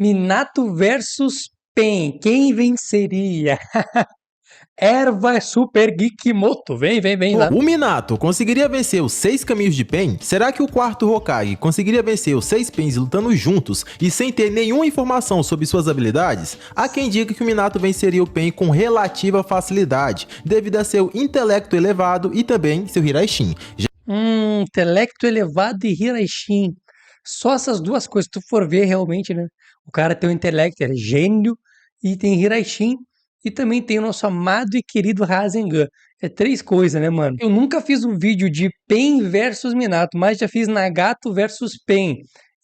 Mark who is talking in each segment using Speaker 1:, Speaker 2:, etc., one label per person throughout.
Speaker 1: Minato versus Pen. Quem venceria? Erva Super Geekimoto. Vem lá.
Speaker 2: O Minato conseguiria vencer os 6 caminhos de Pen? Será que o quarto Hokage conseguiria vencer os 6 Pens lutando juntos e sem ter nenhuma informação sobre suas habilidades? Há quem diga que o Minato venceria o Pen com relativa facilidade, devido a seu intelecto elevado e também seu Hiraishin.
Speaker 1: Intelecto elevado e Hiraishin. Só essas duas coisas, se tu for ver realmente, né? O cara tem um intelecto, ele é gênio, e tem Hiraishin, e também tem o nosso amado e querido Rasengan. É 3 coisas, né, mano? Eu nunca fiz um vídeo de Pen versus Minato, mas já fiz Nagato versus Pen.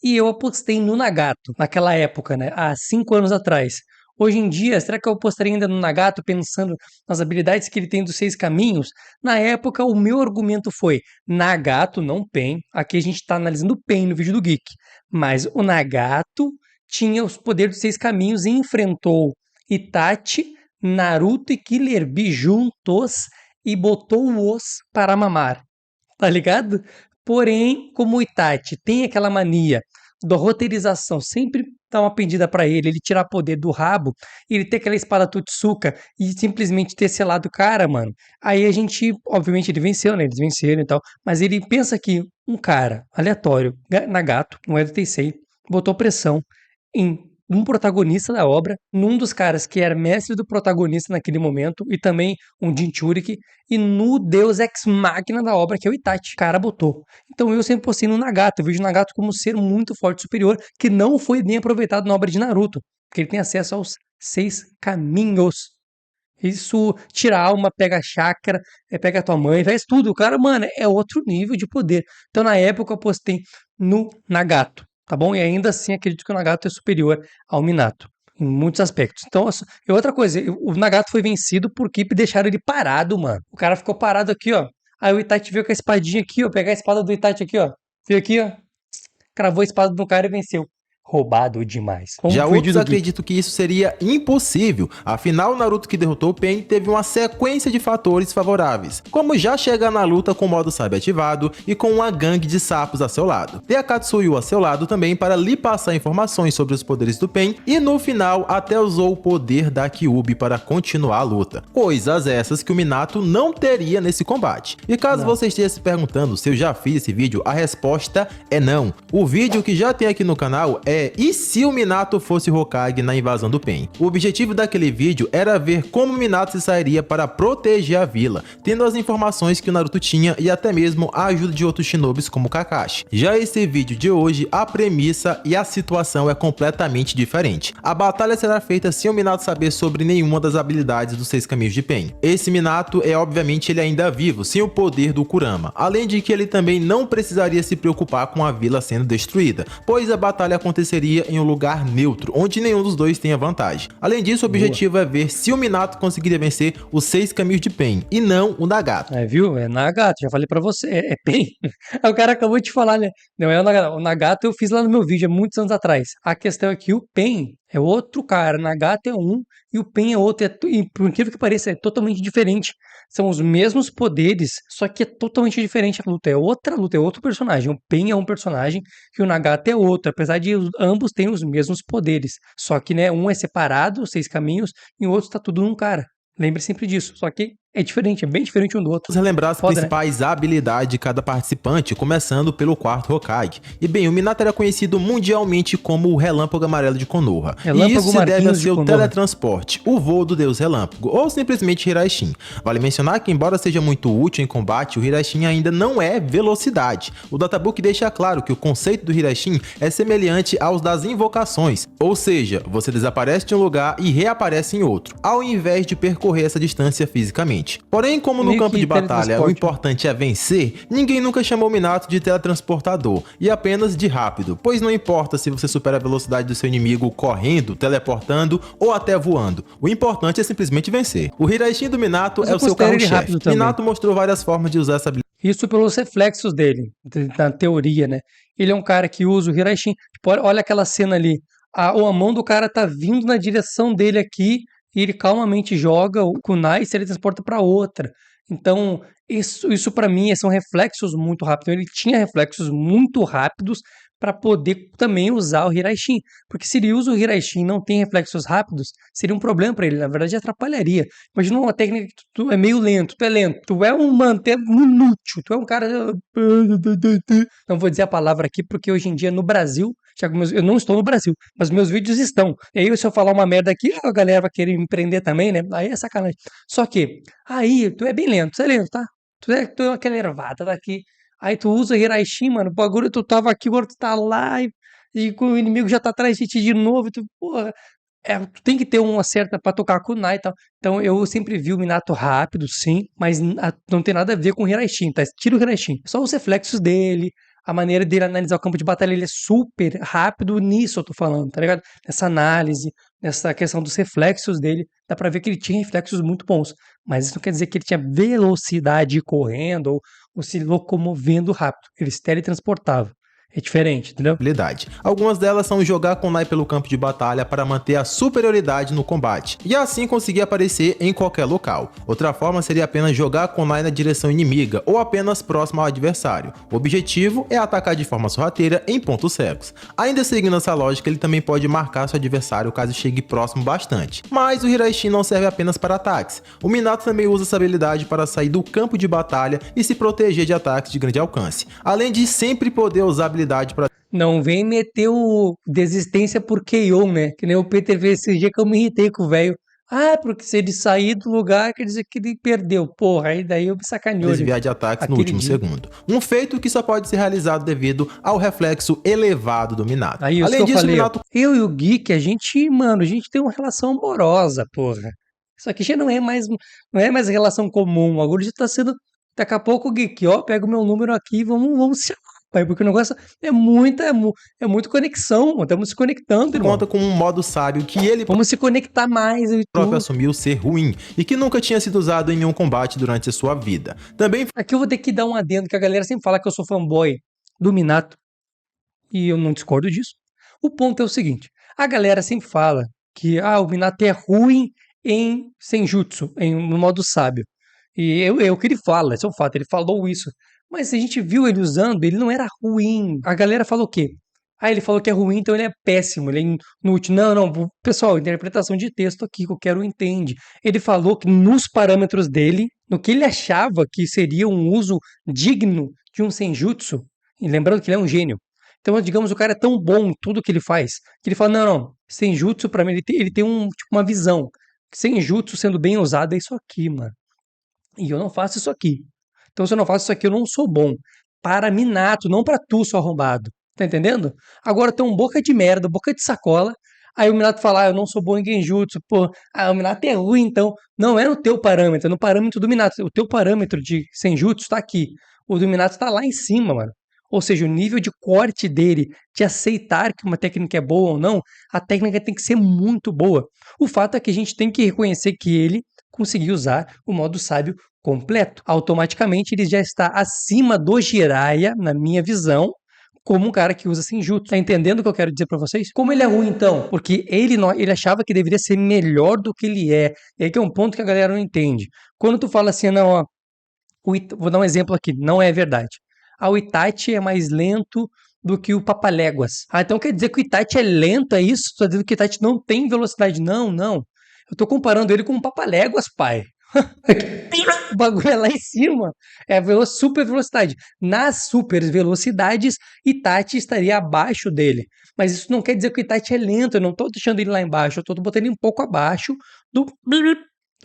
Speaker 1: E eu apostei no Nagato, naquela época, né? Há 5 anos atrás. Hoje em dia, será que eu apostaria ainda no Nagato pensando nas habilidades que ele tem dos 6 caminhos? Na época, o meu argumento foi Nagato, não Pen. Aqui a gente está analisando o Pen no vídeo do Geek. Mas o Nagato tinha os poderes dos 6 caminhos e enfrentou Itachi, Naruto e Killer Bee juntos e botou-os para mamar. Tá ligado? Porém, como o Itachi tem aquela mania da roteirização, sempre dar uma pendida pra ele tirar poder do rabo, ele ter aquela espada Totsuka e simplesmente ter selado o cara, mano. Aí a gente, obviamente, ele venceu, né? Eles venceram e tal, mas ele pensa que um cara aleatório, Nagato, não é do Tensei, botou pressão em um protagonista da obra, num dos caras que era mestre do protagonista naquele momento, e também um Jinchuriki, e no Deus Ex Machina da obra, que é o Itachi. O cara botou. Então eu sempre postei no Nagato, eu vejo o Nagato como um ser muito forte e superior, que não foi bem aproveitado na obra de Naruto, porque ele tem acesso aos 6 caminhos. Isso tira a alma, pega a chakra, pega a tua mãe, faz tudo. O cara, mano, é outro nível de poder. Então na época eu postei no Nagato, tá bom? E ainda assim acredito que o Nagato é superior ao Minato, em muitos aspectos. Então, e outra coisa, o Nagato foi vencido porque deixaram ele parado, mano. O cara ficou parado aqui, ó. Aí o Itachi veio com a espadinha aqui, ó. Pegar a espada do Itachi aqui, ó. Veio aqui, ó. Cravou a espada do cara e venceu. Roubado demais.
Speaker 2: Já outros acreditam que isso seria impossível, afinal o Naruto que derrotou o Pen teve uma sequência de fatores favoráveis, como já chegar na luta com o modo Sabe ativado e com uma gangue de sapos a seu lado, ter a Katsuyu a seu lado também para lhe passar informações sobre os poderes do Pen e no final até usou o poder da Kyuubi para continuar a luta, coisas essas que o Minato não teria nesse combate. E caso você esteja se perguntando se eu já fiz esse vídeo, a resposta é não. O vídeo que já tem aqui no canal é E se o Minato fosse Hokage na invasão do Pen? O objetivo daquele vídeo era ver como o Minato se sairia para proteger a vila, tendo as informações que o Naruto tinha e até mesmo a ajuda de outros shinobis como Kakashi. Já esse vídeo de hoje, a premissa e a situação é completamente diferente. A batalha será feita sem o Minato saber sobre nenhuma das habilidades dos 6 caminhos de Pen. Esse Minato é obviamente ele ainda vivo, sem o poder do Kurama, além de que ele também não precisaria se preocupar com a vila sendo destruída, pois a batalha aconteceria em um lugar neutro, onde nenhum dos dois tenha vantagem. Além disso, o objetivo é ver se o Minato conseguiria vencer os 6 caminhos de Pen, e não o Nagato.
Speaker 1: Viu? É Nagato, já falei pra você, é Pen. O cara acabou de falar, né? Não é o Nagato. O Nagato eu fiz lá no meu vídeo, há muitos anos atrás. A questão é que o Pen é outro cara, o Nagato é um e o Pen é outro. E por incrível que pareça, é totalmente diferente. São os mesmos poderes, só que é totalmente diferente a luta. É outra luta, é outro personagem. O Pen é um personagem e o Nagato é outro, apesar de ambos terem os mesmos poderes. Só que, né, um é separado, os 6 caminhos, e o outro está tudo num cara. Lembre sempre disso. Só que é diferente, é bem diferente um do outro.
Speaker 2: Vamos relembrar as principais habilidades de cada participante, começando pelo quarto Hokage. E bem, o Minato era conhecido mundialmente como o Relâmpago Amarelo de Konoha. E isso se deve a seu teletransporte, o voo do Deus Relâmpago, ou simplesmente Hiraishin. Vale mencionar que, embora seja muito útil em combate, o Hiraishin ainda não é velocidade. O databook deixa claro que o conceito do Hiraishin é semelhante aos das invocações, ou seja, você desaparece de um lugar e reaparece em outro, ao invés de percorrer essa distância fisicamente. Porém, como no campo de batalha o importante é vencer, ninguém nunca chamou o Minato de teletransportador, e apenas de rápido, pois não importa se você supera a velocidade do seu inimigo correndo, teleportando ou até voando, o importante é simplesmente vencer. O Hiraishin do Minato é o seu carro-chefe. Minato mostrou várias formas de usar essa habilidade.
Speaker 1: Isso pelos reflexos dele, na teoria, né? Ele é um cara que usa o Hiraishin. Tipo, olha aquela cena ali, a mão do cara tá vindo na direção dele aqui, e ele calmamente joga o kunai e se ele transporta para outra. Então, isso para mim são reflexos muito rápidos. Ele tinha reflexos muito rápidos para poder também usar o Hiraishin. Porque se ele usa o Hiraishin e não tem reflexos rápidos, seria um problema para ele. Na verdade, atrapalharia. Imagina uma técnica que tu é meio lento, tu é lento. Tu é um manter inútil. Tu é um cara. Não vou dizer a palavra aqui, porque hoje em dia no Brasil, eu não estou no Brasil, mas meus vídeos estão. E aí, se eu falar uma merda aqui, a galera vai querer me prender também, né? Aí é sacanagem. Só que, aí, tu é bem lento, tu é lento, tá? Tu é aquela ervada daqui. Aí tu usa Hiraishin, mano. O bagulho tu tava aqui, agora tu tá lá e o inimigo já tá atrás de ti de novo. E tu, porra, tu tem que ter uma certa pra tocar kunai e tal. Então eu sempre vi o Minato rápido, sim, mas não tem nada a ver com o Hiraishin, tá? Tira o Hiraishin. Só os reflexos dele, a maneira dele analisar o campo de batalha, ele é super rápido nisso, eu tô falando, tá ligado? Nessa análise, nessa questão dos reflexos dele, dá pra ver que ele tinha reflexos muito bons. Mas isso não quer dizer que ele tinha velocidade correndo ou se locomovendo rápido. Ele se teletransportava. É diferente, entendeu?
Speaker 2: habilidade. Algumas delas são jogar kunai pelo campo de batalha para manter a superioridade no combate, e assim conseguir aparecer em qualquer local. Outra forma seria apenas jogar kunai na direção inimiga, ou apenas próximo ao adversário. O objetivo é atacar de forma sorrateira em pontos cegos. Ainda seguindo essa lógica, ele também pode marcar seu adversário caso chegue próximo bastante. Mas o Hiraishin não serve apenas para ataques. O Minato também usa essa habilidade para sair do campo de batalha e se proteger de ataques de grande alcance, além de sempre poder usar habilidade para...
Speaker 1: Não vem meter o desistência por KO, né? Que nem o Peter fez esse dia que eu me irritei com o velho. Ah, porque se ele sair do lugar, quer dizer que ele perdeu. Porra, aí daí eu me sacaneou.
Speaker 2: desviar de ataques no último segundo. Um feito que só pode ser realizado devido ao reflexo elevado do Minato.
Speaker 1: Aí,
Speaker 2: Além disso,
Speaker 1: falei,
Speaker 2: o Minato...
Speaker 1: eu e o Geek, a gente, mano, a gente tem uma relação amorosa, porra. Isso aqui já não é mais relação comum. Agora já tá sendo, daqui a pouco o Geek, ó, pega o meu número aqui, vamos se chamar, pai, porque o negócio é muito conexão, mano. Estamos se conectando, irmão.
Speaker 2: conta com um modo sábio que ele
Speaker 1: Vamos se conectar mais e
Speaker 2: próprio
Speaker 1: tudo.
Speaker 2: assumiu ser ruim e que nunca tinha sido usado em nenhum combate durante a sua vida. Também
Speaker 1: Aqui eu vou ter que dar um adendo, que a galera sempre fala que eu sou fanboy do Minato, e eu não discordo disso. O ponto é o seguinte, a galera sempre fala que o Minato é ruim em Senjutsu, no modo sábio. E é o que ele fala, esse é um fato, ele falou isso. Mas a gente viu ele usando, ele não era ruim. A galera falou o quê? Ah, ele falou que é ruim, então ele é péssimo, ele é inútil. Não, pessoal, interpretação de texto aqui, qualquer um entende. Ele falou que nos parâmetros dele, no que ele achava que seria um uso digno de um Senjutsu, e lembrando que ele é um gênio. Então, digamos, o cara é tão bom em tudo que ele faz, que ele fala, não, Senjutsu pra mim, ele tem uma visão. Senjutsu sendo bem usado é isso aqui, mano. E eu não faço isso aqui. Então, se eu não faço isso aqui, eu não sou bom. Para Minato, não para tu, seu arrombado. Tá entendendo? Agora tem um boca de merda, boca de sacola. Aí o Minato fala, eu não sou bom em Genjutsu. Pô, o Minato é ruim, então. Não é no teu parâmetro, é no parâmetro do Minato. O teu parâmetro de Senjutsu tá aqui. O do Minato tá lá em cima, mano. Ou seja, o nível de corte dele, de aceitar que uma técnica é boa ou não, a técnica tem que ser muito boa. O fato é que a gente tem que reconhecer que ele conseguiu usar o modo sábio completo. Automaticamente ele já está acima do Jiraiya, na minha visão, como um cara que usa Senjutsu. Tá entendendo o que eu quero dizer pra vocês? Como ele é ruim, então? Porque ele achava que deveria ser melhor do que ele é. E aí que é um ponto que a galera não entende. Quando tu fala assim, não, ó, vou dar um exemplo aqui, não é verdade. O Itachi é mais lento do que o Papaléguas. Então quer dizer que o Itachi é lento, é isso? Tô dizendo que o Itachi não tem velocidade. Não, não. Eu tô comparando ele com o Papaléguas, pai. O bagulho é lá em cima. É super velocidade. Nas super velocidades, Itachi estaria abaixo dele. Mas isso não quer dizer que o Itachi é lento. Eu não tô deixando ele lá embaixo. Eu tô botando ele um pouco abaixo do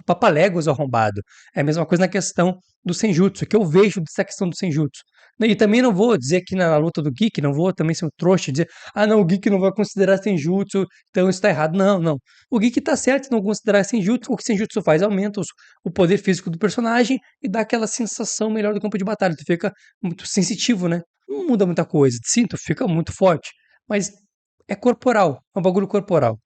Speaker 1: Papaléguas arrombado. É a mesma coisa na questão do Senjutsu, que eu vejo dessa questão do Senjutsu. E também não vou dizer aqui na luta do Geek, não vou também ser um trouxa e dizer, não, o Geek não vai considerar Senjutsu, então isso tá errado. Não, não. O Geek tá certo em não considerar Senjutsu. O que Senjutsu faz? Aumenta o poder físico do personagem e dá aquela sensação melhor do campo de batalha. Tu fica muito sensitivo, né? Não muda muita coisa. Sim, tu fica muito forte. Mas é corporal, é um bagulho corporal.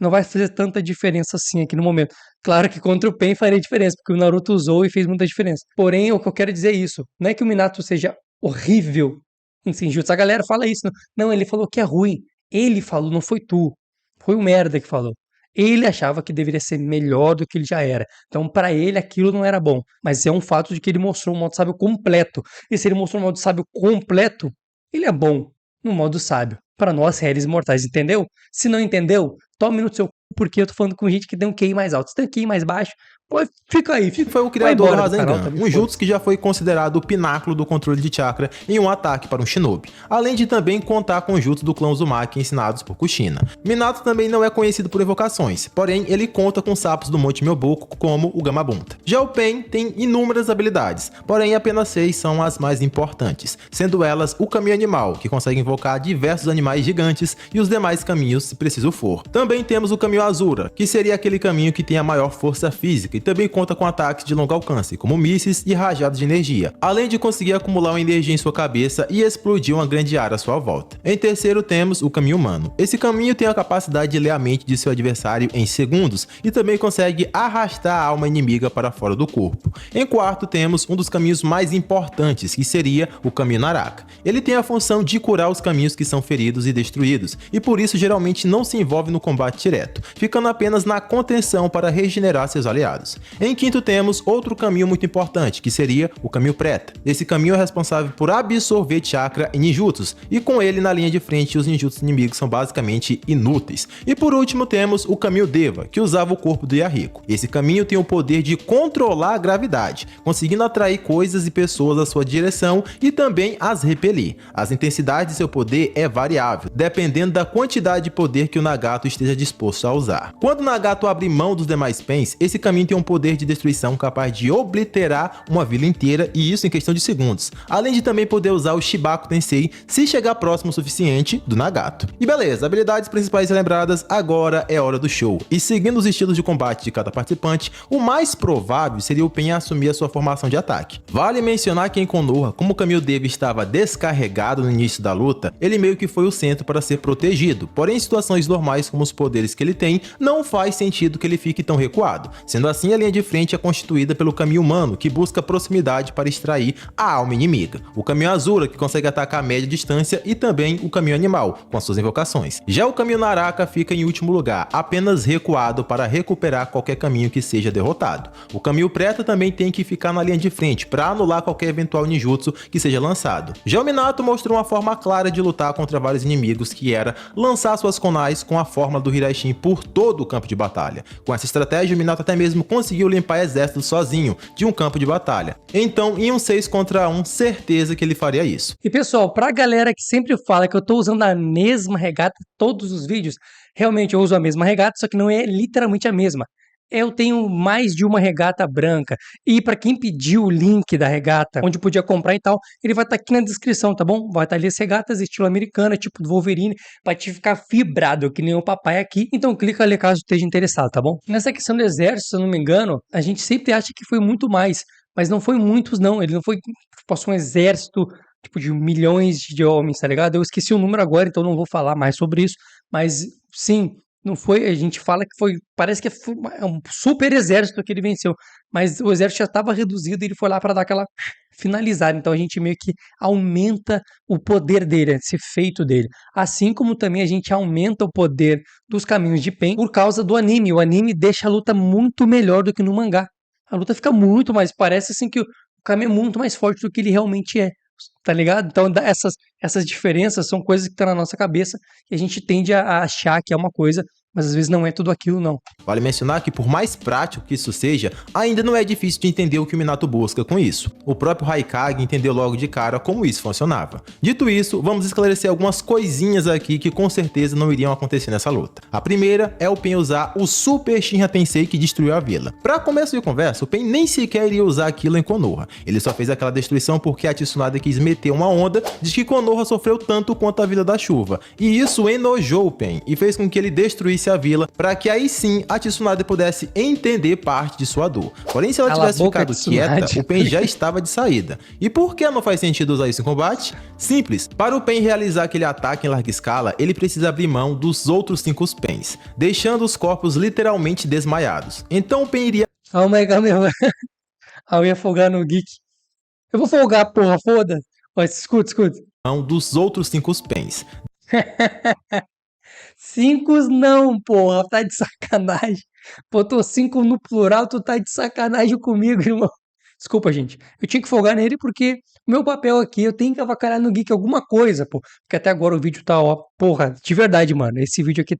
Speaker 1: Não vai fazer tanta diferença assim aqui no momento. Claro que contra o Pen faria diferença, porque o Naruto usou e fez muita diferença. Porém, o que eu quero dizer é isso. Não é que o Minato seja horrível em Senjutsu. A galera fala isso. Não, ele falou que é ruim. Ele falou, não foi tu. Foi o merda que falou. Ele achava que deveria ser melhor do que ele já era. Então, para ele, aquilo não era bom. Mas é um fato de que ele mostrou um modo sábio completo. E se ele mostrou um modo sábio completo, ele é bom. no modo sábio. Para nós, réis mortais, entendeu? Se não entendeu, tome no seu cu, porque eu tô falando com gente que tem um QI mais alto. Se tem um QI mais baixo, pô, fica aí,
Speaker 2: Foi o
Speaker 1: vai
Speaker 2: criador do
Speaker 1: embora do canal,
Speaker 2: Rasengan,
Speaker 1: tá me
Speaker 2: um
Speaker 1: foda.
Speaker 2: jutsu que já foi considerado o pináculo do controle de chakra em um ataque para um shinobi, além de também contar com o jutsu do clã Uzumaki ensinados por Kushina. Minato também não é conhecido por evocações, porém ele conta com sapos do Monte Myoboku como o Gamabunta. Já o Pain tem inúmeras habilidades, porém apenas 6 são as mais importantes, sendo elas o caminho animal, que consegue invocar diversos animais gigantes, e os demais caminhos se preciso for. Também temos o caminho Azura, que seria aquele caminho que tem a maior força física e também conta com ataques de longo alcance, como mísseis e rajados de energia, além de conseguir acumular uma energia em sua cabeça e explodir uma grande área à sua volta. Em terceiro temos o caminho humano. Esse caminho tem a capacidade de ler a mente de seu adversário em segundos e também consegue arrastar a alma inimiga para fora do corpo. Em quarto temos um dos caminhos mais importantes, que seria o caminho Naraka. Ele tem a função de curar os caminhos que são feridos e destruídos, e por isso geralmente não se envolve no combate direto, ficando apenas na contenção para regenerar seus aliados. Em quinto temos outro caminho muito importante, que seria o caminho Preta. Esse caminho é responsável por absorver chakra em ninjutsus, e com ele na linha de frente os ninjutsus inimigos são basicamente inúteis. E por último temos o caminho Deva, que usava o corpo do Yahiko. Esse caminho tem o poder de controlar a gravidade, conseguindo atrair coisas e pessoas à sua direção e também as repelir. As intensidades de seu poder é variável, dependendo da quantidade de poder que o Nagato esteja disposto a usar. Quando o Nagato abre mão dos demais Pains, esse caminho tem um poder de destruição capaz de obliterar uma vila inteira, e isso em questão de segundos, além de também poder usar o Shibaku Tensei se chegar próximo o suficiente do Nagato. E beleza, habilidades principais lembradas, agora é hora do show. E seguindo os estilos de combate de cada participante, o mais provável seria o Pain assumir a sua formação de ataque. Vale mencionar que em Konoha, como o caminho Deva estava descarregado no início da luta, ele meio que foi o centro para ser protegido, porém em situações normais como os poderes que ele tem, não faz sentido que ele fique tão recuado. Sendo assim, a linha de frente é constituída pelo caminho humano, que busca proximidade para extrair a alma inimiga, o caminho Azura, que consegue atacar a média distância, e também o caminho animal, com as suas invocações. Já o caminho Naraka fica em último lugar, apenas recuado para recuperar qualquer caminho que seja derrotado. O caminho Preta também tem que ficar na linha de frente para anular qualquer eventual ninjutsu que seja lançado. Já o Minato mostrou uma forma clara de lutar contra vários inimigos, que era lançar suas kunais com a fórmula do Hiraishin por todo o campo de batalha. Com essa estratégia, o Minato até mesmo conseguiu limpar exércitos sozinho de um campo de batalha. Então, em um 6 contra 1, certeza que ele faria isso.
Speaker 1: E pessoal, pra galera que sempre fala que eu tô usando a mesma regata em todos os vídeos, realmente eu uso a mesma regata, só que não é literalmente a mesma. Eu tenho mais de uma regata branca. E para quem pediu o link da regata, onde podia comprar e tal, ele vai estar aqui na descrição, tá bom? Vai estar ali as regatas estilo americana, tipo do Wolverine, pra te ficar fibrado, que nem o papai aqui. Então clica ali caso esteja interessado, tá bom? Nessa questão do exército, se eu não me engano, a gente sempre acha que foi muito mais, mas não foi muitos, não. Ele não foi, passou um exército, tipo, de milhões de homens, tá ligado? Eu esqueci o número agora, então não vou falar mais sobre isso, mas sim. Não foi, a gente fala que foi, parece que foi um super exército que ele venceu, mas o exército já estava reduzido e ele foi lá para dar aquela finalizada. Então a gente meio que aumenta o poder dele, esse feito dele. Assim como também a gente aumenta o poder dos caminhos de Pain por causa do anime. O anime deixa a luta muito melhor do que no mangá. A luta fica muito mais, parece assim que o caminho é muito mais forte do que ele realmente é. Tá ligado? Então essas diferenças são coisas que estão na nossa cabeça e a gente tende a achar que é uma coisa, mas às vezes não é tudo aquilo, não.
Speaker 2: Vale mencionar que, por mais prático que isso seja, ainda não é difícil de entender o que o Minato busca com isso. O próprio Haikage entendeu logo de cara como isso funcionava. Dito isso, vamos esclarecer algumas coisinhas aqui que com certeza não iriam acontecer nessa luta. A primeira é o Pain usar o Super Shinra Tensei que destruiu a vila. Para começo de conversa, o Pain nem sequer iria usar aquilo em Konoha. Ele só fez aquela destruição porque a Tsunade quis meter uma onda de que Konoha sofreu tanto quanto a Vila da Chuva. E isso enojou o Pain e fez com que ele destruísse a vila, para que aí sim a Tsunade pudesse entender parte de sua dor. Porém, se ela tivesse ficado quieta, o Pain já estava de saída. E por que não faz sentido usar isso em combate? Simples. Para o Pain realizar aquele ataque em larga escala, ele precisa abrir mão dos outros 5 Pains, deixando os corpos literalmente desmaiados. Então o Pain iria...
Speaker 1: Calma aí, calma aí. Eu ia folgar no Geek. Eu vou folgar, porra, foda. Mas escuta.
Speaker 2: Mão dos outros 5 Pains.
Speaker 1: 5 não, porra, tá de sacanagem. Botou 5 no plural, tu tá de sacanagem comigo, irmão. Desculpa, gente. Eu tinha que folgar nele porque o meu papel aqui, eu tenho que avacalhar no Geek alguma coisa, pô. Porque até agora o vídeo tá, ó, porra, de verdade, mano. Esse vídeo aqui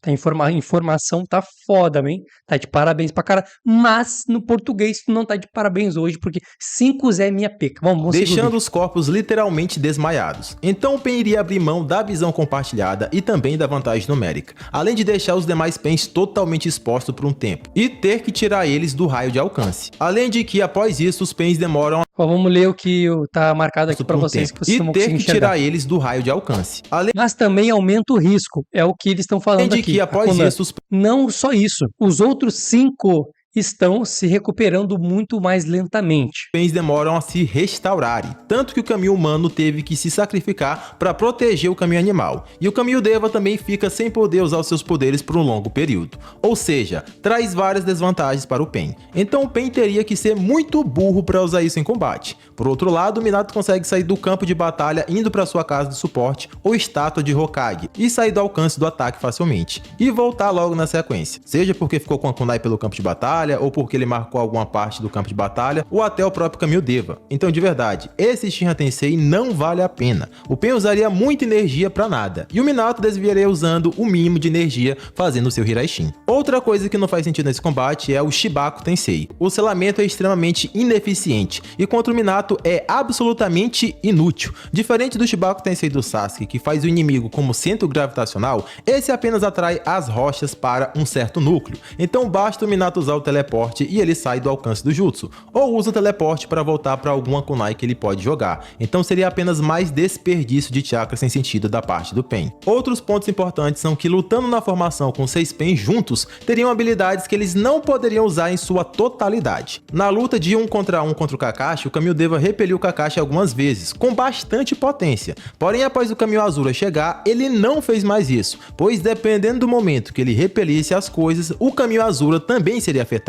Speaker 1: informação tá foda, man. Tá de parabéns pra cara. Mas no português não tá de parabéns hoje, porque 5 é minha pica. Vamos
Speaker 2: deixando os corpos literalmente desmaiados. Então o Pen iria abrir mão da visão compartilhada e também da vantagem numérica, além de deixar os demais Pens totalmente expostos por um tempo e ter que tirar eles do raio de alcance. Além de que após isso os Pens demoram
Speaker 1: vamos ler o que tá marcado aqui pra vocês, que vocês
Speaker 2: e
Speaker 1: não
Speaker 2: ter
Speaker 1: conseguem
Speaker 2: que
Speaker 1: enxergar.
Speaker 2: tirar eles do raio de alcance.
Speaker 1: Mas também aumenta o risco, é o que eles estão falando
Speaker 2: Além de
Speaker 1: aqui.
Speaker 2: que após isso os
Speaker 1: Não só isso, os outros 5 estão se recuperando muito mais lentamente.
Speaker 2: Pens demoram a se restaurarem, tanto que o caminho humano teve que se sacrificar para proteger o caminho animal, e o caminho Deva também fica sem poder usar os seus poderes por um longo período, ou seja, traz várias desvantagens para o Pen. Então o Pen teria que ser muito burro para usar isso em combate. Por outro lado, o Minato consegue sair do campo de batalha indo para sua casa de suporte ou estátua de Hokage, e sair do alcance do ataque facilmente, e voltar logo na sequência, seja porque ficou com a kunai pelo campo de batalha, ou porque ele marcou alguma parte do campo de batalha, ou até o próprio caminho Deva. Então, de verdade, esse Shinra Tensei não vale a pena. O Pen usaria muita energia pra nada, e o Minato desviaria usando o mínimo de energia fazendo o seu Hiraishin. Outra coisa que não faz sentido nesse combate é o Shibaku Tensei. O selamento é extremamente ineficiente, e contra o Minato é absolutamente inútil. Diferente do Shibaku Tensei do Sasuke, que faz o inimigo como centro gravitacional, esse apenas atrai as rochas para um certo núcleo. Então basta o Minato usar o teleporte e ele sai do alcance do jutsu, ou usa o teleporte para voltar para alguma kunai que ele pode jogar. Então seria apenas mais desperdício de chakra sem sentido da parte do Pen. Outros pontos importantes são que lutando na formação com 6 Pens juntos, teriam habilidades que eles não poderiam usar em sua totalidade. Na luta de 1 contra o Kakashi, o caminho Deva repeliu o Kakashi algumas vezes, com bastante potência. Porém, após o caminho Azura chegar, ele não fez mais isso, pois dependendo do momento que ele repelisse as coisas, o caminho Azura também seria afetado.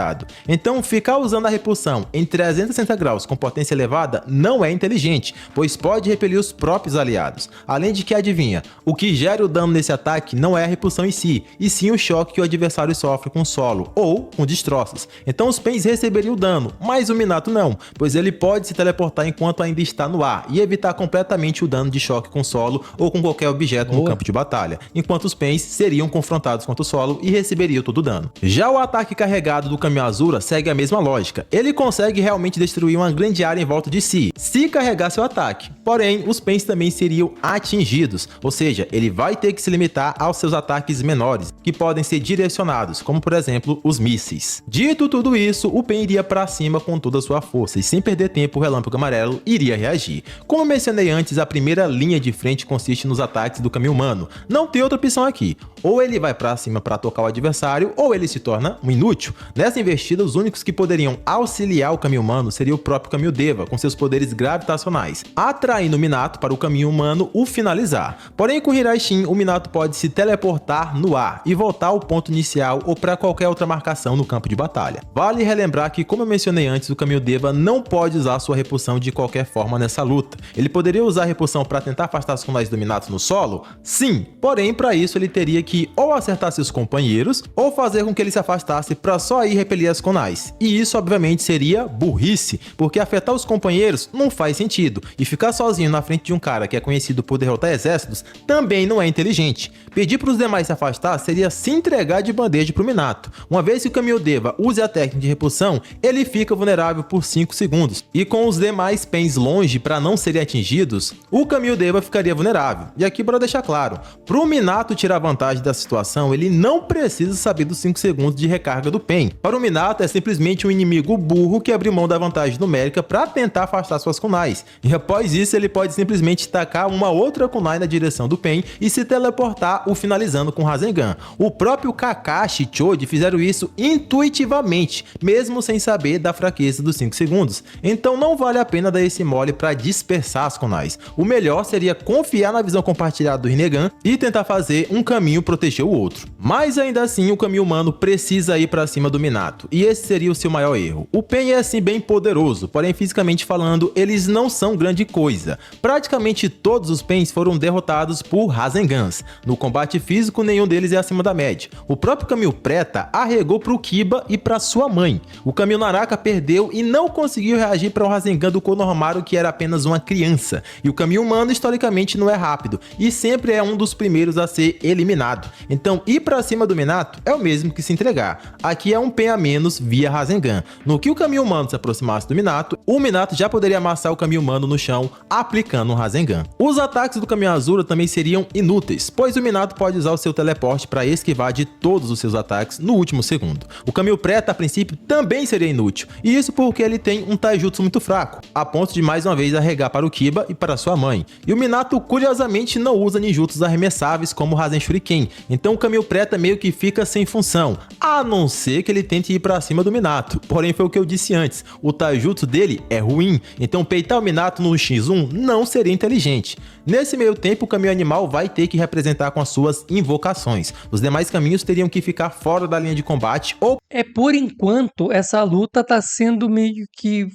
Speaker 2: Então ficar usando a repulsão em 360 graus com potência elevada não é inteligente, pois pode repelir os próprios aliados. Além de que, adivinha, o que gera o dano nesse ataque não é a repulsão em si, e sim o choque que o adversário sofre com o solo, ou com destroços. Então os Pens receberiam o dano, mas o Minato não, pois ele pode se teleportar enquanto ainda está no ar, e evitar completamente o dano de choque com o solo ou com qualquer objeto no campo de batalha, enquanto os Pens seriam confrontados contra o solo e receberiam todo o dano. Já o ataque carregado do caminho Azura segue a mesma lógica. Ele consegue realmente destruir uma grande área em volta de si, se carregar seu ataque. Porém, os Pens também seriam atingidos, ou seja, ele vai ter que se limitar aos seus ataques menores, que podem ser direcionados, como por exemplo, os mísseis. Dito tudo isso, o Pen iria para cima com toda a sua força, e sem perder tempo, o Relâmpago Amarelo iria reagir. Como mencionei antes, a primeira linha de frente consiste nos ataques do caminho humano. Não tem outra opção aqui. Ou ele vai para cima para tocar o adversário, ou ele se torna um inútil. Nessa investida, os únicos que poderiam auxiliar o caminho humano seria o próprio caminho Deva, com seus poderes gravitacionais, atraindo o Minato para o caminho humano o finalizar. Porém, com Hiraishin, o Minato pode se teleportar no ar e voltar ao ponto inicial ou para qualquer outra marcação no campo de batalha. Vale relembrar que, como eu mencionei antes, o caminho Deva não pode usar sua repulsão de qualquer forma nessa luta. Ele poderia usar a repulsão para tentar afastar as kunais do Minato no solo? Sim, porém para isso ele teria que ou acertar seus companheiros ou fazer com que ele se afastasse para só aí repelir as kunais. E isso obviamente seria burrice, porque afetar os companheiros não faz sentido, e ficar sozinho na frente de um cara que é conhecido por derrotar exércitos também não é inteligente. Pedir para os demais se afastar seria se entregar de bandeja para o Minato. Uma vez que o caminho Deva use a técnica de repulsão, ele fica vulnerável por 5 segundos, e com os demais Pens longe para não serem atingidos, o caminho Deva ficaria vulnerável. E aqui para deixar claro, para o Minato tirar vantagem da situação, ele não precisa saber dos 5 segundos de recarga do Pen. Para o Minato é simplesmente um inimigo burro que abriu mão da vantagem numérica para tentar afastar suas kunais, e após isso ele pode simplesmente tacar uma outra kunai na direção do Pen e se teleportar, o finalizando com Rasengan. O próprio Kakashi e Choji fizeram isso intuitivamente, mesmo sem saber da fraqueza dos 5 segundos, então não vale a pena dar esse mole para dispersar as kunais. O melhor seria confiar na visão compartilhada do Rinnegan e tentar fazer um caminho proteger o outro. Mas ainda assim, o caminho humano precisa ir para cima do Minato Minato, e esse seria o seu maior erro. O Pain é assim bem poderoso, porém fisicamente falando, eles não são grande coisa. Praticamente todos os Pains foram derrotados por Rasengans. No combate físico, nenhum deles é acima da média. O próprio Kami Preta arregou pro Kiba e pra sua mãe. O Kami Naraka perdeu e não conseguiu reagir para o Rasengan do Konohamaru, que era apenas uma criança. E o Kami humano historicamente não é rápido e sempre é um dos primeiros a ser eliminado. Então ir pra cima do Minato é o mesmo que se entregar. Aqui é um Pain a menos via Rasengan. No que o Kami humano se aproximasse do Minato, o Minato já poderia amassar o Kami humano no chão aplicando um Rasengan. Os ataques do Kami Azura também seriam inúteis, pois o Minato pode usar o seu teleporte para esquivar de todos os seus ataques no último segundo. O Kami Preta a princípio também seria inútil, e isso porque ele tem um taijutsu muito fraco, a ponto de mais uma vez arregar para o Kiba e para sua mãe. E o Minato curiosamente não usa ninjutsus arremessáveis como o Rasen Shuriken, então o Kami Preta meio que fica sem função, a não ser que ele tente ir para cima do Minato. Porém foi o que eu disse antes, o taijutsu dele é ruim, então peitar o Minato no X1 não seria inteligente. Nesse meio tempo o caminho animal vai ter que representar com as suas invocações, os demais caminhos teriam que ficar fora da linha de combate ou...
Speaker 1: Por enquanto, essa luta tá sendo meio que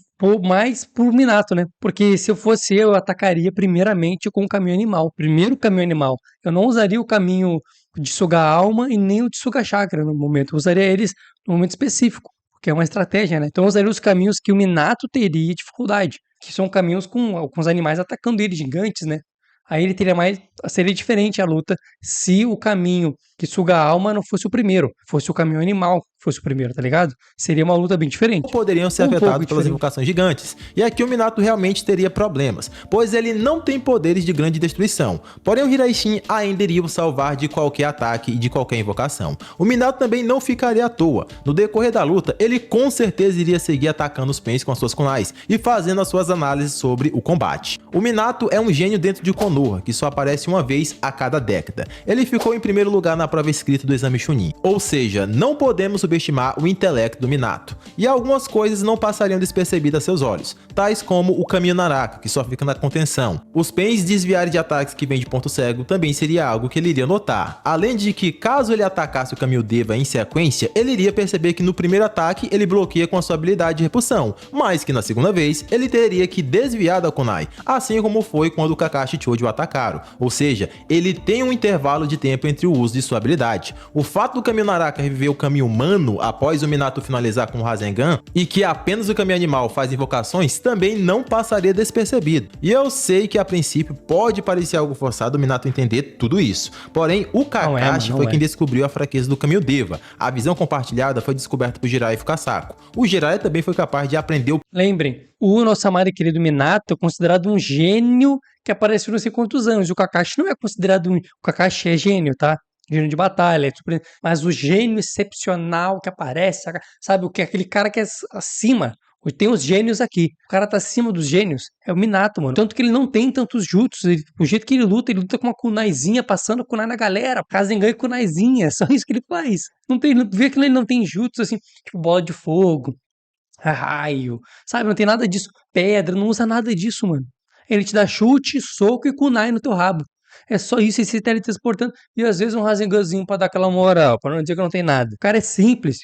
Speaker 1: mais por Minato, né? Porque se eu fosse eu atacaria primeiramente com o caminho animal. Primeiro o caminho animal. Eu não usaria o caminho de sugar alma e nem o de sugar chakra no momento. Eu usaria eles no momento específico, porque é uma estratégia, né? Então eu usaria os caminhos que o Minato teria dificuldade, que são caminhos com os animais atacando ele, gigantes, né? Aí ele teria seria diferente a luta se o caminho que suga a alma não fosse o primeiro, fosse o caminho animal que fosse o primeiro, tá ligado? Seria uma luta bem diferente.
Speaker 2: Poderiam ser afetados pelas invocações gigantes. E aqui o Minato realmente teria problemas, pois ele não tem poderes de grande destruição. Porém o Hiraishin ainda iria o salvar de qualquer ataque e de qualquer invocação. O Minato também não ficaria à toa. No decorrer da luta, ele com certeza iria seguir atacando os Pains com as suas kunais e fazendo as suas análises sobre o combate. O Minato é um gênio dentro de Konoha, que só aparece uma vez a cada década. Ele ficou em primeiro lugar na prova escrita do exame Chunin, ou seja, não podemos subestimar o intelecto do Minato. E algumas coisas não passariam despercebidas a seus olhos, tais como o caminho Naraka, que só fica na contenção. Os Pains desviarem de ataques que vêm de ponto cego também seria algo que ele iria notar. Além de que, caso ele atacasse o caminho Deva em sequência, ele iria perceber que no primeiro ataque ele bloqueia com a sua habilidade de repulsão, mas que na segunda vez ele teria que desviar da kunai, assim como foi quando o Kakashi e Choji o atacaram. Ou seja, ele tem um intervalo de tempo entre o uso de sua habilidade. O fato do caminho Naraka reviver o caminho humano após o Minato finalizar com o Rasengan e que apenas o caminho animal faz invocações também não passaria despercebido. E eu sei que a princípio pode parecer algo forçado o Minato entender tudo isso. Porém, o Kakashi foi quem descobriu a fraqueza do caminho Deva. A visão compartilhada foi descoberta por Jiraiya Fukasako. O Jiraiya também foi capaz de aprender o...
Speaker 1: Lembrem, o nosso amado e querido Minato é considerado um gênio que apareceu não sei quantos anos. O Kakashi não é considerado um... O Kakashi é gênio, tá? Gênio de batalha, mas o gênio excepcional que aparece, sabe o que? Aquele cara que é acima. Tem os gênios aqui. O cara tá acima dos gênios. É o Minato, mano. Tanto que ele não tem tantos jutsus. O jeito que ele luta com uma kunaizinha, passando a kunai na galera. Rasengan e kunaizinha. Só isso que ele faz. Não tem, vê que ele não tem jutsus assim, tipo bola de fogo, raio, sabe? Não tem nada disso. Pedra, não usa nada disso, mano. Ele te dá chute, soco e kunai no teu rabo. É só isso, esse teletransportando. E às vezes um Rasenganzinho pra dar aquela moral, pra não dizer que não tem nada. O cara é simples.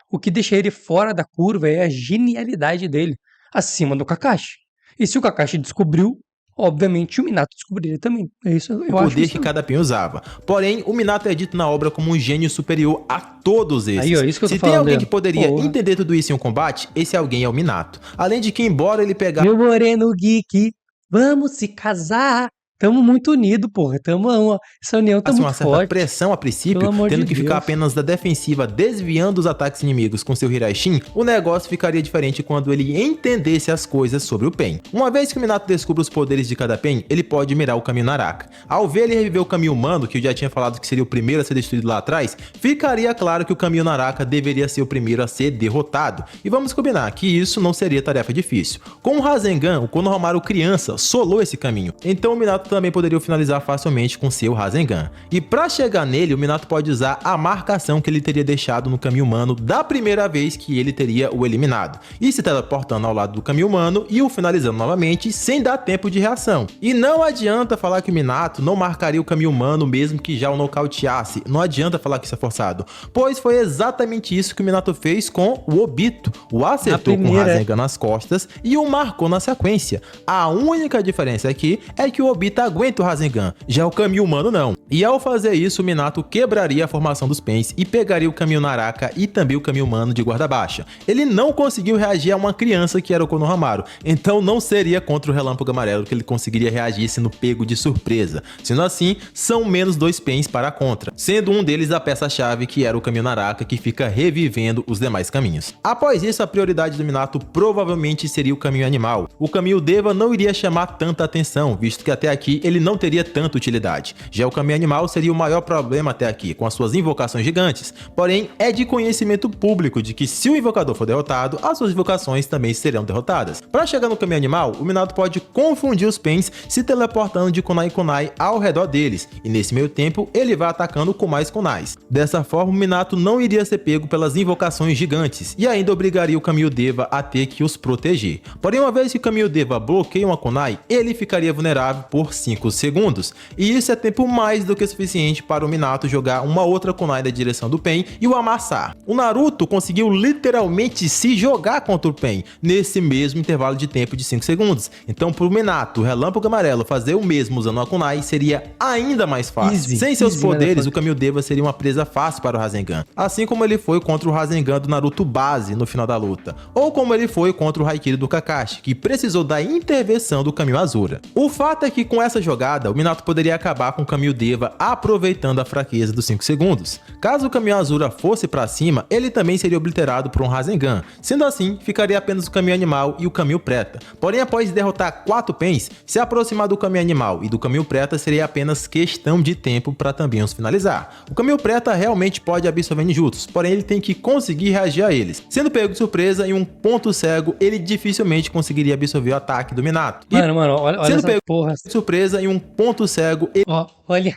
Speaker 1: O que deixa ele fora da curva é a genialidade dele, acima do Kakashi. E se o Kakashi descobriu, obviamente o Minato descobriria também. É isso, eu acho.
Speaker 2: O poder que cada Pain usava. Porém, o Minato é dito na obra como um gênio superior a todos esses.
Speaker 1: Aí, ó, isso que eu tô
Speaker 2: Se
Speaker 1: falando,
Speaker 2: tem alguém que poderia entender tudo isso em um combate, esse alguém é o Minato. Além de que, embora ele pegasse...
Speaker 1: Meu moreno geek, vamos se casar. Tamo muito unidos, porra. Essa união tá muito
Speaker 2: uma certa
Speaker 1: forte.
Speaker 2: pressão a princípio, tendo que ficar apenas da defensiva, desviando os ataques inimigos com seu Hiraishin, o negócio ficaria diferente quando ele entendesse as coisas sobre o Pain. Uma vez que o Minato descobre os poderes de cada Pain, ele pode mirar o caminho Naraka. Ao ver ele reviver o caminho humano, que eu já tinha falado que seria o primeiro a ser destruído lá atrás, ficaria claro que o caminho Naraka deveria ser o primeiro a ser derrotado. E vamos combinar que isso não seria tarefa difícil. Com o Rasengan, o Konohamaru criança solou esse caminho. Então o Minato Minato também poderia o finalizar facilmente com seu Rasengan. E para chegar nele, o Minato pode usar a marcação que ele teria deixado no caminho humano da primeira vez que ele teria o eliminado, e se teleportando ao lado do caminho humano e o finalizando novamente sem dar tempo de reação. E não adianta falar que o Minato não marcaria o caminho humano mesmo que já o nocauteasse, não adianta falar que isso é forçado, pois foi exatamente isso que o Minato fez com o Obito, o acertou com o Rasengan nas costas e o marcou na sequência. A única diferença aqui é que o Obito aguenta o Rasengan, já o caminho humano não. E ao fazer isso, o Minato quebraria a formação dos Pains e pegaria o caminho Naraka e também o caminho humano de guarda baixa. Ele não conseguiu reagir a uma criança que era o Konohamaru, então não seria contra o Relâmpago Amarelo que ele conseguiria reagir sendo pego de surpresa. Sendo assim, são menos 2 Pains para a contra, sendo um deles a peça-chave que era o caminho Naraka, que fica revivendo os demais caminhos. Após isso, a prioridade do Minato provavelmente seria o caminho animal. O caminho Deva não iria chamar tanta atenção, visto que até aqui ele não teria tanta utilidade. Já o caminho animal seria o maior problema até aqui, com as suas invocações gigantes. Porém, é de conhecimento público de que se o invocador for derrotado, as suas invocações também serão derrotadas. Para chegar no caminho animal, o Minato pode confundir os Pains se teleportando de kunai em kunai ao redor deles, e nesse meio tempo ele vai atacando com mais kunais. Dessa forma, o Minato não iria ser pego pelas invocações gigantes, e ainda obrigaria o caminho Deva a ter que os proteger. Porém, uma vez que o caminho Deva bloqueia uma kunai, ele ficaria vulnerável por 5 segundos, e isso é tempo mais do que suficiente para o Minato jogar uma outra kunai na direção do Pain e o amassar. O Naruto conseguiu literalmente se jogar contra o Pain nesse mesmo intervalo de tempo de 5 segundos. Então, para o Minato, o Relâmpago Amarelo, fazer o mesmo usando a kunai seria ainda mais fácil. Sem seus poderes, o caminho Deva seria uma presa fácil para o Rasengan, assim como ele foi contra o Rasengan do Naruto base no final da luta, ou como ele foi contra o Haikyuu do Kakashi, que precisou da intervenção do caminho Azura. O fato é que com essa jogada, o Minato poderia acabar com o caminho Deva aproveitando a fraqueza dos 5 segundos. Caso o caminho Azura fosse para cima, ele também seria obliterado por um Rasengan. Sendo assim, ficaria apenas o caminho animal e o caminho preta. Porém, após derrotar 4 Pains, se aproximar do caminho animal e do caminho preta seria apenas questão de tempo para também os finalizar. O caminho preta realmente pode absorver ninjutsus, porém ele tem que conseguir reagir a eles. Sendo pego de surpresa em um ponto cego, ele dificilmente conseguiria absorver o ataque do Minato.
Speaker 1: Mano, olha
Speaker 2: sendo
Speaker 1: essa
Speaker 2: pego
Speaker 1: porra.
Speaker 2: de surpresa em um ponto cego, ele...
Speaker 1: Olha,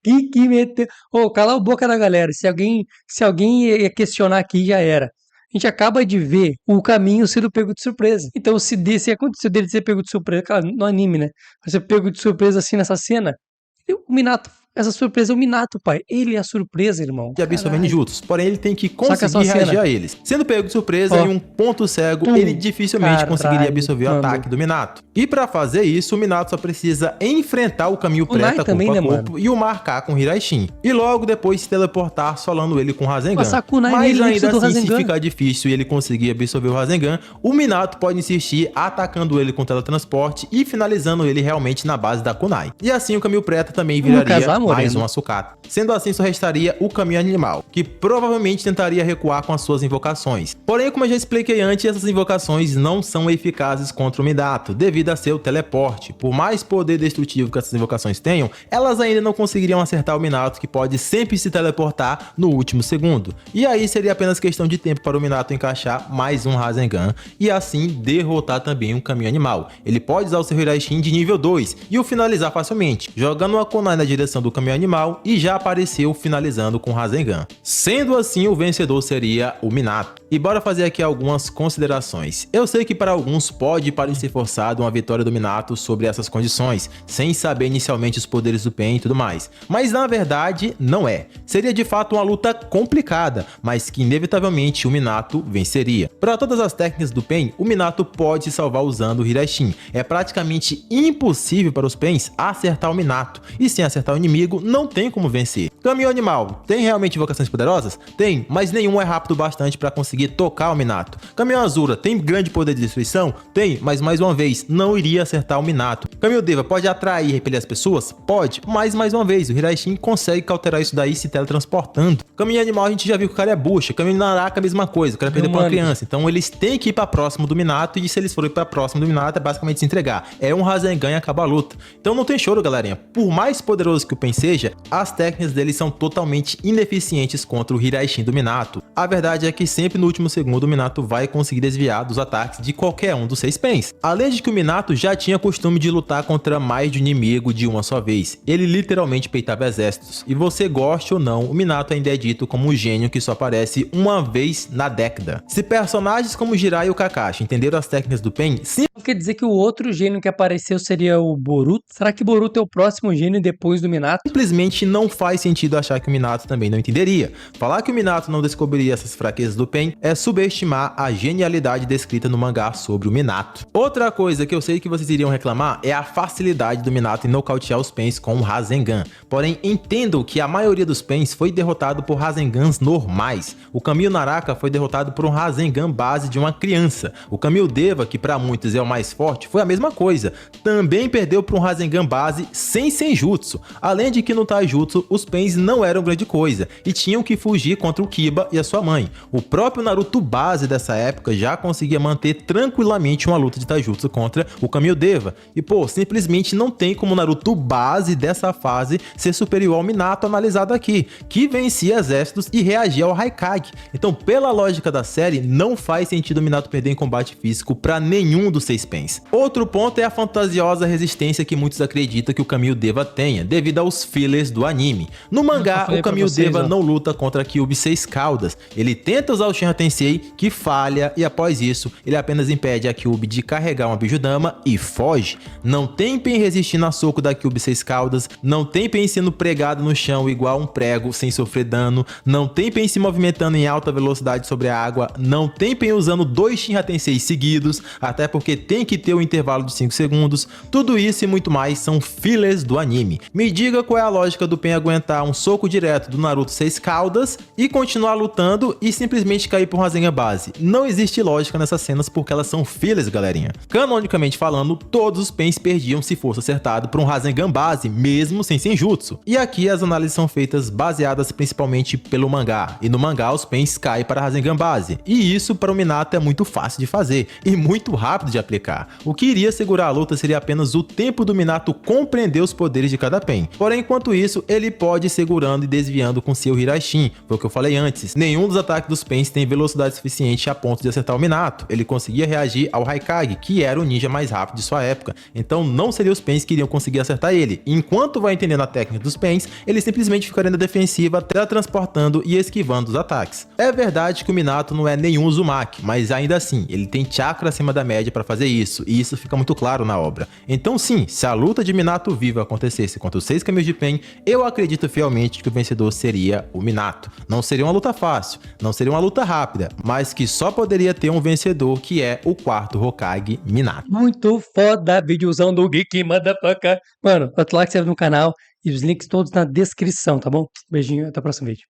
Speaker 1: que meteu. Cala a boca da galera. Se alguém ia questionar aqui, já era. A gente acaba de ver o caminho sendo pego de surpresa. Então, se aconteceu dele ser pego de surpresa, claro, no anime, né? Vai ser pego de surpresa assim nessa cena. E o Minato, essa surpresa é o Minato, pai. Ele é a surpresa, irmão.
Speaker 2: De absorver ninjutsus, porém ele tem que conseguir reagir a eles. Sendo pego de surpresa em um ponto cego, ele dificilmente conseguiria absorver o ataque do Minato. E pra fazer isso, o Minato só precisa enfrentar o caminho preta corpo a corpo e o marcar com Hiraishin. E logo depois se teleportar solando ele com Rasengan. Mas ainda assim, se ficar difícil e ele conseguir absorver o Rasengan, o Minato pode insistir atacando ele com teletransporte e finalizando ele realmente na base da kunai. E assim o caminho preta também viraria mais uma sucata. Sendo assim, só restaria o caminho animal, que provavelmente tentaria recuar com as suas invocações. Porém, como eu já expliquei antes, essas invocações não são eficazes contra o Minato, devido a seu teleporte. Por mais poder destrutivo que essas invocações tenham, elas ainda não conseguiriam acertar o Minato, que pode sempre se teleportar no último segundo. E aí seria apenas questão de tempo para o Minato encaixar mais um Rasengan, e assim derrotar também um caminho animal. Ele pode usar o seu Hiraishin de nível 2 e o finalizar facilmente, jogando uma kunai na direção do caminho animal e já apareceu finalizando com Rasengan. Sendo assim, o vencedor seria o Minato. E bora fazer aqui algumas considerações. Eu sei que para alguns pode parecer forçado uma vitória do Minato sobre essas condições, sem saber inicialmente os poderes do Pain e tudo mais, mas na verdade não é. Seria de fato uma luta complicada, mas que inevitavelmente o Minato venceria. Para todas as técnicas do Pain, o Minato pode se salvar usando o Hiraishin. É praticamente impossível para os Pains acertar o Minato, e sem acertar o inimigo não tem como vencer. Caminho animal, tem realmente invocações poderosas? Tem, mas nenhum é rápido bastante para conseguir tocar o Minato. Caminho Azura, tem grande poder de destruição? Tem, mas mais uma vez, não iria acertar o Minato. Caminho Deva pode atrair e repelir as pessoas? Pode, mas mais uma vez, o Hiraishin consegue cauterar isso daí se teletransportando. Caminho animal a gente já viu que o cara é bucha, caminho Naraka a mesma coisa, o cara perder pra uma criança. Então eles têm que ir pra próximo do Minato, e se eles forem pra próximo do Minato é basicamente se entregar. É um Rasengan e acaba a luta. Então não tem choro, galerinha. Por mais poderoso que o Pain seja, as técnicas dele são totalmente ineficientes contra o Hiraishin do Minato. A verdade é que sempre no último segundo o Minato vai conseguir desviar dos ataques de qualquer um dos 6 Pains. Além de que o Minato já tinha costume de lutar contra mais de um inimigo de uma só vez. Ele literalmente peitava exércitos. E você goste ou não, o Minato ainda é dito como um gênio que só aparece uma vez na década. Se personagens como Jiraiya e o Kakashi entenderam as técnicas do Pain, sim.
Speaker 1: Quer dizer que o outro gênio que apareceu seria o Boruto? Será que Boruto é o próximo gênio depois do Minato?
Speaker 2: Simplesmente não faz sentido achar que o Minato também não entenderia. Falar que o Minato não descobriria essas fraquezas do Pain é subestimar a genialidade descrita no mangá sobre o Minato. Outra coisa que eu sei que vocês iriam reclamar é a facilidade do Minato em nocautear os Pains com o Rasengan. Porém, entendam que a maioria dos Pains foi derrotado por Rasengans normais. O Camille Naraka foi derrotado por um Rasengan base de uma criança. O Camille Deva, que para muitos é o mais forte, foi a mesma coisa. Também perdeu por um Rasengan base sem Senjutsu. Além de que no Taijutsu, os Pains não eram grande coisa e tinham que fugir contra o Kiba e a sua mãe. O próprio Naruto base dessa época já conseguia manter tranquilamente uma luta de Taijutsu contra o Camille Deva. E pô, simplesmente não tem como o Naruto base dessa fase ser superior ao Minato analisado aqui, que vencia exércitos e reagia ao Haikage. Então, pela lógica da série, não faz sentido o Minato perder em combate físico para nenhum dos 6 Pains. Outro ponto é a fantasiosa resistência que muitos acreditam que o Camille Deva tenha, devido aos fillers do anime. No mangá, o Camille Deva não luta contra Kyuubi 6 Caudas. Ele tenta usar o Shinra Tensei, que falha, e após isso, ele apenas impede a Kyuubi de carregar uma Bijudama e foge. Não tem Pain resistindo a soco da Kyuubi 6 Caudas, não tem Pain sendo pregado no chão igual um prego sem sofrer dano, não tem Pain se movimentando em alta velocidade sobre a água, não tem Pain usando 2 Shinra Tensei seguidos, até porque tem que ter um intervalo de 5 segundos. Tudo isso e muito mais são fillers do anime. Me diga qual é a lógica do Pain aguentar um soco direto do Naruto 6 Caudas e continuar lutando e simplesmente cair por Rasengan base. Não existe lógica nessas cenas porque elas são fillers, galerinha. Canonicamente falando, todos os Pains perdiam se fosse acertado por um Rasengan base, mesmo sem Senjutsu. E aqui as análises são feitas baseadas principalmente pelo mangá. E no mangá os Pains caem para Rasengan base. E isso para o Minato é muito fácil de fazer e muito rápido de aplicar. O que iria segurar a luta seria apenas o tempo do Minato compreender os poderes de cada Pain. Porém, enquanto isso, ele pode ir segurando e desviando com seu Hiraishin. Foi o que eu falei antes. Nenhum dos ataques dos Pains tem velocidade suficiente a ponto de acertar o Minato. Ele conseguia reagir ao Haikage, que era o ninja mais rápido de sua época. Então não seria os Pains que iriam conseguir acertar ele. Enquanto vai entendendo a técnica dos Pains, ele simplesmente ficaria na defensiva, teletransportando e esquivando os ataques. É verdade que o Minato não é nenhum Uzumaki, mas ainda assim, ele tem chakra acima da média para fazer isso, e isso fica muito claro na obra. Então sim, se a luta de Minato vivo acontecesse contra os 6 Caminhos de Pain, eu acredito fielmente que o vencedor seria o Minato. Não seria uma luta fácil, não seria uma luta rápida, mas que só poderia ter um vencedor, que é o 4º Hokage, Minato.
Speaker 1: Muito foda, vídeozão do Geek Motherfucker. Mano, vai lá que você no canal e os links todos na descrição, tá bom? Beijinho, até o próximo vídeo.